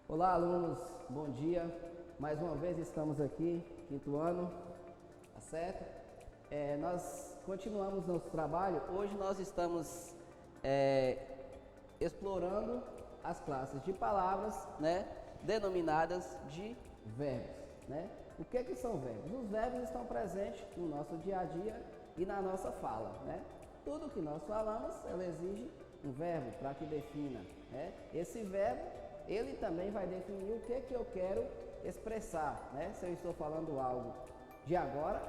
Olá, alunos, bom dia. Mais uma vez estamos aqui, quinto ano, tá certo? Nós continuamos nosso trabalho. Hoje nós estamos explorando as classes de palavras, né, denominadas de verbos, né? O que são verbos? Os verbos estão presentes no nosso dia a dia e na nossa fala, né? Tudo que nós falamos, ela exige um verbo para que defina, né? Esse verbo ele também vai definir o que eu quero expressar, né? Se eu estou falando algo de agora,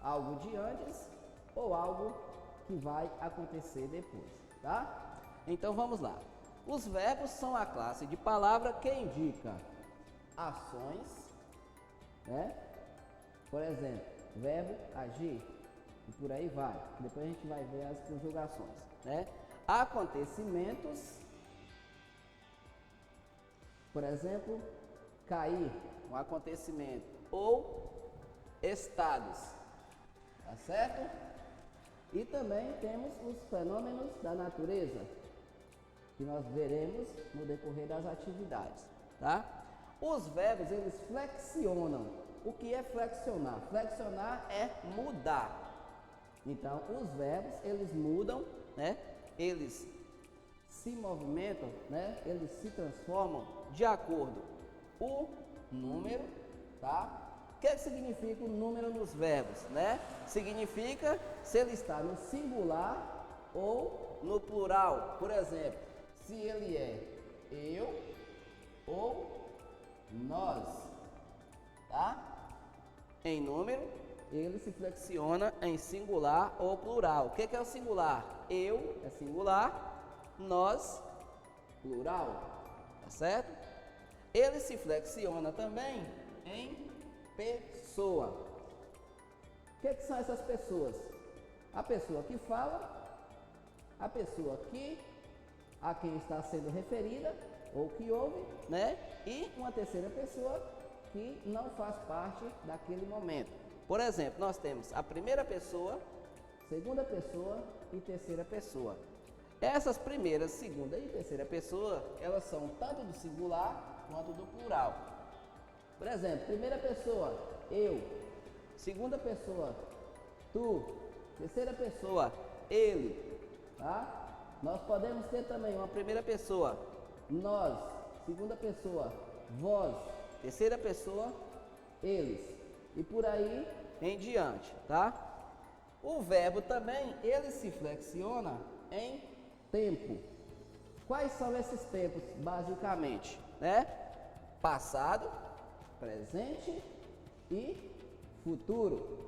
algo de antes ou algo que vai acontecer depois, tá? Então vamos lá. Os verbos são a classe de palavra que indica ações, né? Por exemplo, verbo agir e por aí vai. Depois a gente vai ver as conjugações, né? Acontecimentos. Por exemplo, cair, um acontecimento, ou estados, tá certo? E também temos os fenômenos da natureza, que nós veremos no decorrer das atividades, tá? Os verbos, eles flexionam. O que é flexionar? Flexionar é mudar. Então, os verbos, eles mudam, né? Eles se movimentam, né? Eles se transformam de acordo o número, tá? O que significa o número nos verbos, né? Significa se ele está no singular ou no plural. Por exemplo, se ele é eu ou nós, tá? Em número, ele se flexiona em singular ou plural. O que é o singular? Eu é singular, nós, plural, tá certo? Ele se flexiona também em pessoa. O que são essas pessoas? A pessoa que fala, a pessoa a quem está sendo referida ou que ouve, né? E uma terceira pessoa que não faz parte daquele momento. Por exemplo, nós temos a primeira pessoa, segunda pessoa e terceira pessoa. Essas primeiras, segunda e terceira pessoa, elas são tanto do singular quanto do plural. Por exemplo, primeira pessoa, eu. Segunda pessoa, tu. Terceira pessoa, ele. Tá? Nós podemos ter também uma primeira pessoa, nós. Segunda pessoa, vós. Terceira pessoa, eles. E por aí em diante, tá? O verbo também, ele se flexiona em tempo. Quais são esses tempos, basicamente, né? Passado, presente e futuro,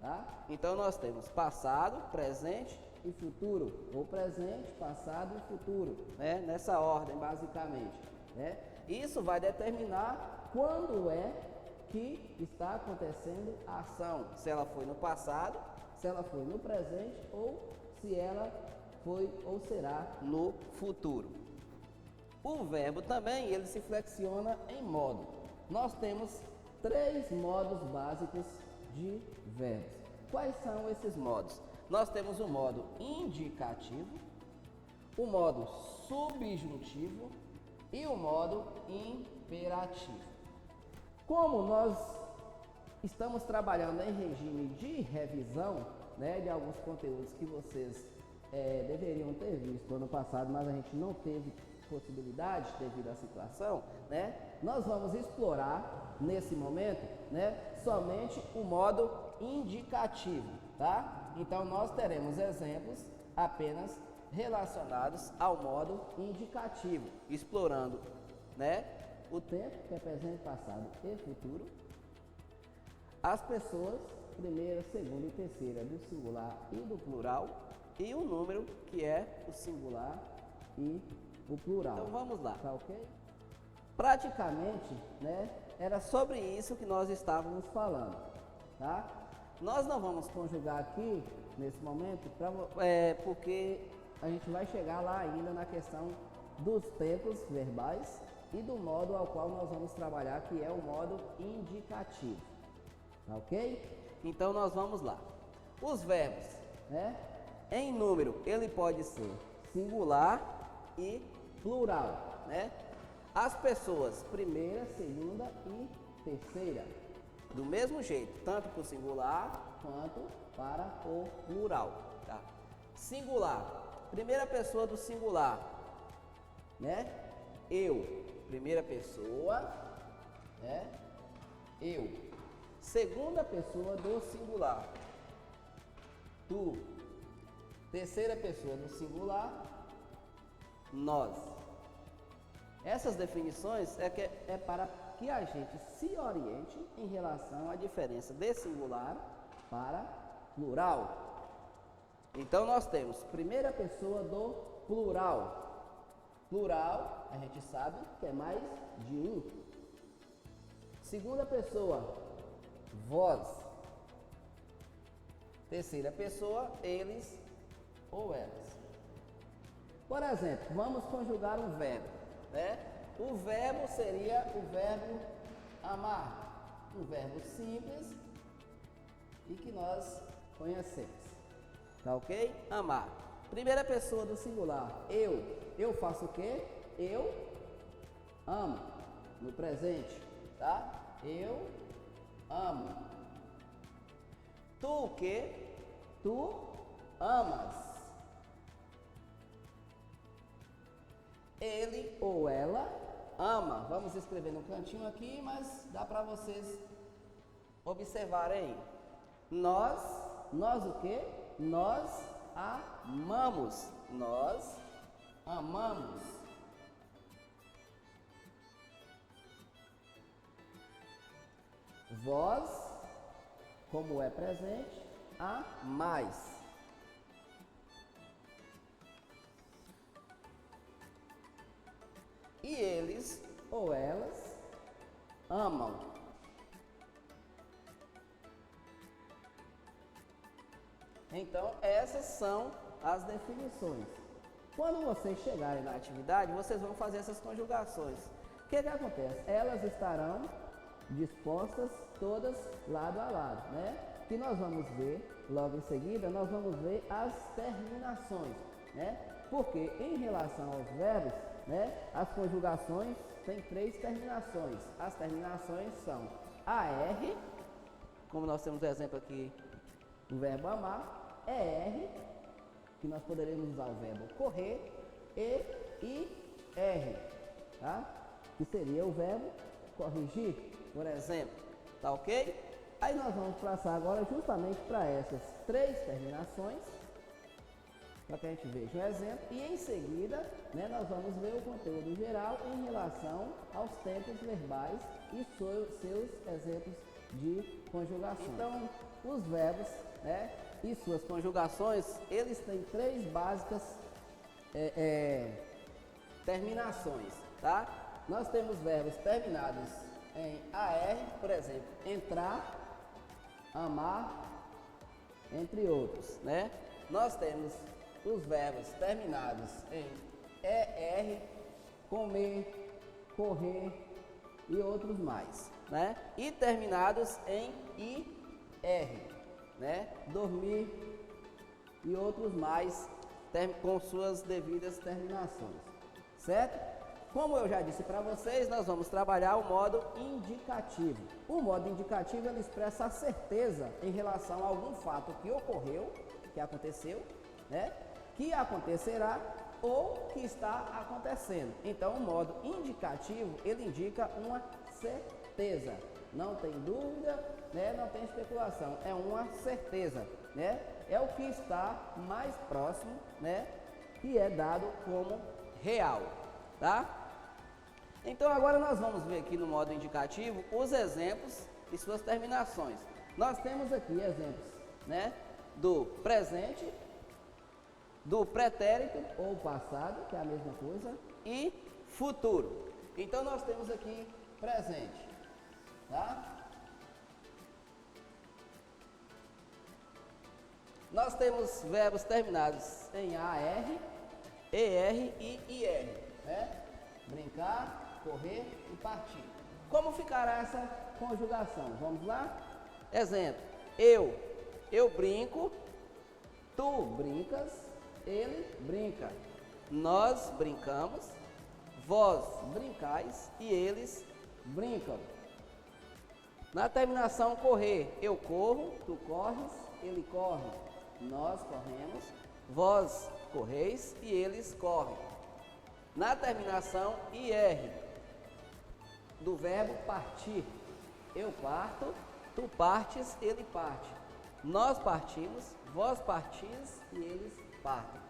tá? Então nós temos passado, presente e futuro, ou presente, passado e futuro, né? Nessa ordem, basicamente, né? Isso vai determinar quando é que está acontecendo a ação, se ela foi no passado, se ela foi no presente ou se ela foi ou será no futuro. O verbo também, ele se flexiona em modo. Nós temos 3 modos básicos de verbos. Quais são esses modos? Nós temos o modo indicativo, o modo subjuntivo e o modo imperativo. Como nós estamos trabalhando em regime de revisão, né, de alguns conteúdos que vocês deveriam ter visto ano passado, mas a gente não teve possibilidade devido à situação, né? Nós vamos explorar nesse momento, né, somente o modo indicativo, tá? Então nós teremos exemplos apenas relacionados ao modo indicativo, explorando, né, o tempo, que é presente, passado e futuro, as pessoas, primeira, segunda e terceira do singular e do plural, e o número, que é o singular e o plural. Então vamos lá, tá ok? Praticamente, né, era sobre isso que nós estávamos falando, tá? Nós não vamos conjugar aqui, nesse momento, porque a gente vai chegar lá ainda na questão dos tempos verbais e do modo ao qual nós vamos trabalhar, que é o modo indicativo, tá ok? Então nós vamos lá. Os verbos, né? Em número, ele pode ser singular e plural, né? As pessoas, primeira, segunda e terceira. Do mesmo jeito, tanto para o singular quanto para o plural, tá? Singular, primeira pessoa do singular, né? Eu, primeira pessoa, né? Eu. Segunda pessoa do singular, tu. Terceira pessoa do singular, nós. Essas definições é para que a gente se oriente em relação à diferença de singular para plural. Então nós temos primeira pessoa do plural. Plural, a gente sabe que é mais de um. Segunda pessoa, vós. Terceira pessoa, eles ou elas. Por exemplo, vamos conjugar um verbo, né? O verbo seria o verbo amar, um verbo simples e que nós conhecemos, tá ok? Amar. Primeira pessoa do singular, eu. Eu faço o quê? Eu amo, no presente, tá? Eu amo. Tu o quê? Tu amas. Ele ou ela ama. Vamos escrever no cantinho aqui, mas dá para vocês observarem. Nós o quê? Nós amamos. Nós amamos. Vós, como é presente, amais. E eles ou elas amam. Então, essas são as definições. Quando vocês chegarem na atividade, vocês vão fazer essas conjugações. O que acontece? Elas estarão dispostas todas lado a lado, né? Que nós vamos ver, logo em seguida, nós vamos ver as terminações, né? Porque em relação aos verbos, né, as conjugações têm 3 terminações. As terminações são AR, como nós temos o exemplo aqui do verbo amar, ER, que nós poderemos usar o verbo correr, e IR, tá? Que seria o verbo corrigir, por exemplo, tá ok? Aí nós vamos passar agora justamente para essas 3 terminações, para que a gente veja um exemplo, e em seguida, né, nós vamos ver o conteúdo geral em relação aos tempos verbais e seus exemplos de conjugação. Então, os verbos, né, e suas conjugações, eles têm 3 básicas terminações, tá? Nós temos verbos terminados em AR, por exemplo, entrar, amar, entre outros, né? Nós temos os verbos terminados em ER, comer, correr e outros mais, né? E terminados em IR, né? Dormir e outros mais com suas devidas terminações, certo? Como eu já disse para vocês, nós vamos trabalhar o modo indicativo. O modo indicativo ele expressa a certeza em relação a algum fato que ocorreu, que aconteceu, né? Que acontecerá ou que está acontecendo. Então, o modo indicativo, ele indica uma certeza. Não tem dúvida, né? Não tem especulação. É uma certeza, né? É o que está mais próximo, né? Que é dado como real, tá? Então, agora nós vamos ver aqui no modo indicativo os exemplos e suas terminações. Nós temos aqui exemplos, né? Do presente, do pretérito ou passado, que é a mesma coisa, e futuro. Então nós temos aqui presente, tá? Nós temos verbos terminados em AR, ER e IR, né? Brincar, correr e partir. Como ficará essa conjugação? Vamos lá? Exemplo: Eu brinco. Tu brincas. Ele brinca. Nós brincamos. Vós brincais e eles brincam. Na terminação correr, eu corro, tu corres, ele corre. Nós corremos, vós correis e eles correm. Na terminação IR, do verbo partir, eu parto, tu partes, ele parte. Nós partimos, vós partis e eles partem.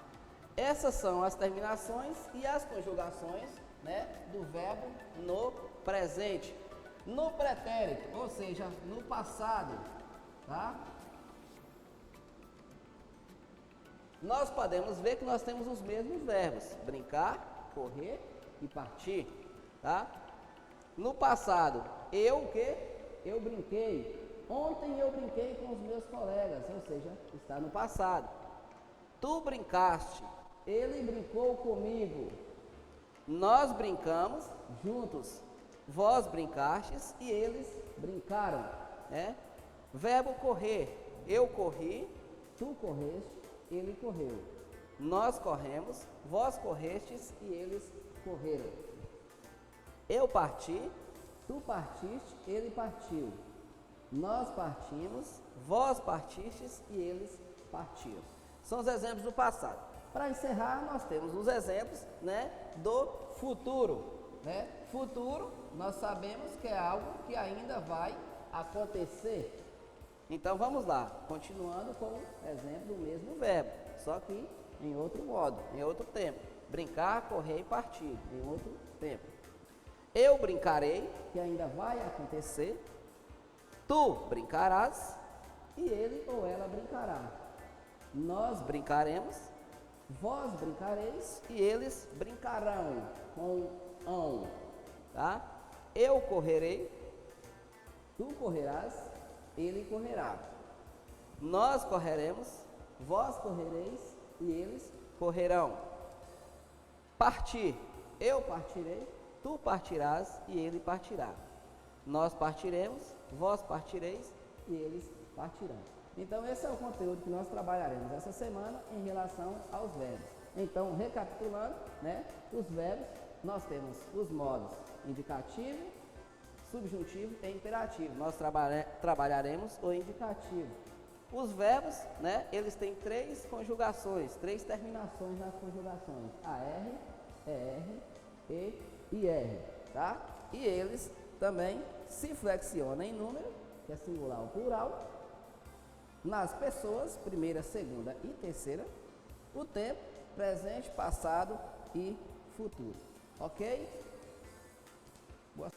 Essas são as terminações e as conjugações, né, do verbo no presente. No pretérito, ou seja, no passado, tá? Nós podemos ver que nós temos os mesmos verbos: brincar, correr e partir, tá? No passado, eu brinquei. Ontem eu brinquei com os meus colegas, ou seja, está no passado. Tu brincaste, ele brincou comigo. Nós brincamos juntos. Vós brincastes e eles brincaram, né? Verbo correr, eu corri, tu correste, ele correu. Nós corremos, vós correstes e eles correram. Eu parti, tu partiste, ele partiu. Nós partimos, vós partistes e eles partiram. São os exemplos do passado. Para encerrar, nós temos os exemplos, né, do futuro, né? Futuro, nós sabemos que é algo que ainda vai acontecer. Então vamos lá, continuando com o exemplo do mesmo verbo, só que em outro modo, em outro tempo. Brincar, correr e partir, em outro tempo. Eu brincarei, que ainda vai acontecer. Tu brincarás e ele ou ela brincará. Nós brincaremos, vós brincareis e eles brincarão com ão, tá? Eu correrei, tu correrás, ele correrá. Nós correremos, vós correreis e eles correrão. Partir, eu partirei, tu partirás e ele partirá. Nós partiremos, vós partireis e eles partirão. Então esse é o conteúdo que nós trabalharemos essa semana em relação aos verbos. Então, recapitulando, né, os verbos, nós temos os modos indicativo, subjuntivo e imperativo. Nós trabalharemos o indicativo. Os verbos, né, eles têm 3 conjugações, 3 terminações nas conjugações: AR, ER e IR, tá? E eles também se flexionam em número, que é singular ou plural, nas pessoas, primeira, segunda e terceira, o tempo, presente, passado e futuro. Ok? Boa